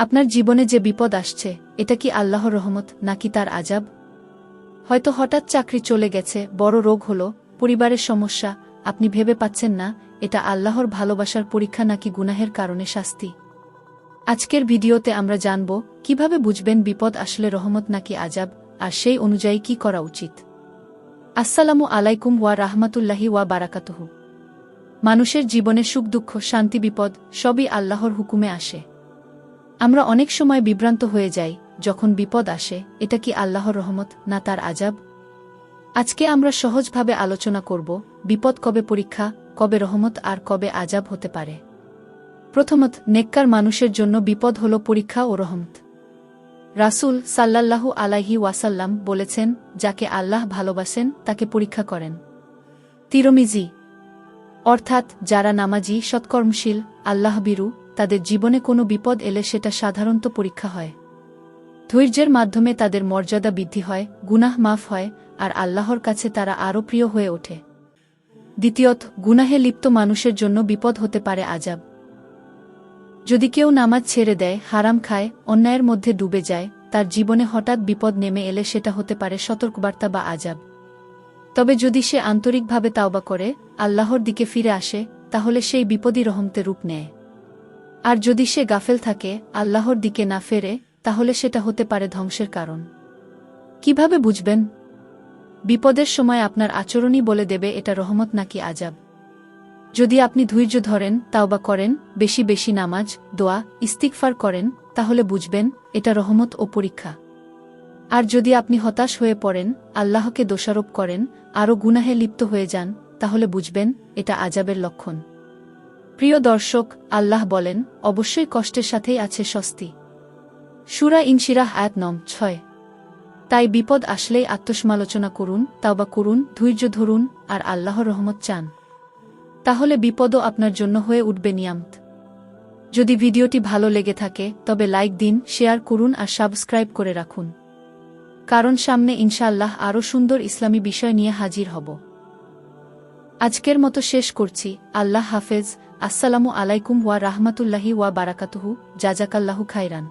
আপনার জীবনে যে বিপদ আসছে, এটা কি আল্লাহর রহমত নাকি তার আযাব? হয়তো হঠাৎ চাকরি চলে গেছে, বড় রোগ হলো, পরিবারের সমস্যা, আপনি ভেবে পাচ্ছেন না এটা আল্লাহর ভালোবাসার পরীক্ষা নাকি গুনাহের কারণে শাস্তি। আজকের ভিডিওতে আমরা জানব কিভাবে বুঝবেন বিপদ আসলে রহমত নাকি আযাব, আর সেই অনুযায়ী কি করা উচিত। আসসালামু আলাইকুম ওয়া রাহমাতুল্লাহি ওয়া বারাকাতুহু। মানুষের জীবনে সুখ দুঃখ শান্তি বিপদ সবই আল্লাহর হুকুমে আসে। আমরা অনেক সময় বিভ্রান্ত হয়ে যাই যখন বিপদ আসে, এটা কি আল্লাহর রহমত না তার আযাব। আজকে আমরা সহজভাবে আলোচনা করব বিপদ কবে পরীক্ষা, কবে রহমত আর কবে আযাব হতে পারে। প্রথমত, নেককার মানুষের জন্য বিপদ হল পরীক্ষা ও রহমত। রাসূল সাল্লাল্লাহু আলাইহি ওয়াসাল্লাম বলেছেন, যাকে আল্লাহ ভালোবাসেন তাকে পরীক্ষা করেন। তিরমিজি। অর্থাৎ যারা নামাজি সৎকর্মশীল আল্লাহভীরু, তাদের জীবনে কোনো বিপদ এলে সেটা সাধারণত পরীক্ষা হয়। ধৈর্যের মাধ্যমে তাদের মর্যাদা বৃদ্ধি হয়, গুনাহ মাফ হয়, আর আল্লাহর কাছে তারা আরও প্রিয় হয়ে ওঠে। দ্বিতীয়ত, গুনাহে লিপ্ত মানুষের জন্য বিপদ হতে পারে আযাব। যদি কেউ নামাজ ছেড়ে দেয়, হারাম খায়, অন্যায়ের মধ্যে ডুবে যায়, তার জীবনে হঠাৎ বিপদ নেমে এলে সেটা হতে পারে সতর্কবার্তা বা আযাব। তবে যদি সে আন্তরিকভাবে তাওবা করে, আল্লাহর দিকে ফিরে আসে, তাহলে সেই বিপদই রহমতে রূপ নেয়। আর যদি সে গাফেল থাকে, আল্লাহর দিকে না ফেরে, তাহলে সেটা হতে পারে ধ্বংসের কারণ। কিভাবে বুঝবেন? বিপদের সময় আপনার আচরণই বলে দেবে এটা রহমত নাকি আযাব। যদি আপনি ধৈর্য ধরেন, তাওবা করেন, বেশি বেশি নামাজ, দোয়া, ইস্তিগফার করেন, তাহলে বুঝবেন এটা রহমত ও পরীক্ষা। আর যদি আপনি হতাশ হয়ে পড়েন, আল্লাহকে দোষারোপ করেন, আরও গুনাহে লিপ্ত হয়ে যান, তাহলে বুঝবেন এটা আযাবের লক্ষণ। প্রিয় দর্শক, আল্লাহ বলেন, অবশ্যই কষ্টের সাথেই আছে স্বস্তি। সূরা ইনশিরাহ আয়াত নং 6। তাই বিপদ আসলেই আত্মসমালোচনা করুন, তাওবা করুন, ধৈর্য ধরুন, আর আল্লাহর রহমত চান। তাহলে বিপদও আপনার জন্য হয়ে উঠবে নিয়ামত। যদি ভিডিওটি ভালো লেগে থাকে তবে লাইক দিন, শেয়ার করুন আর সাবস্ক্রাইব করে রাখুন। কারণ সামনে ইনশাআল্লাহ আরও সুন্দর ইসলামী বিষয় নিয়ে হাজির হব। আজকের মতো শেষ করছি। আল্লাহ হাফেজ। আসসালামু আলাইকুম ওয়া রাহমাতুল্লাহি ওয়া বারাকাতুহু। জাযাকাল্লাহু খাইরান।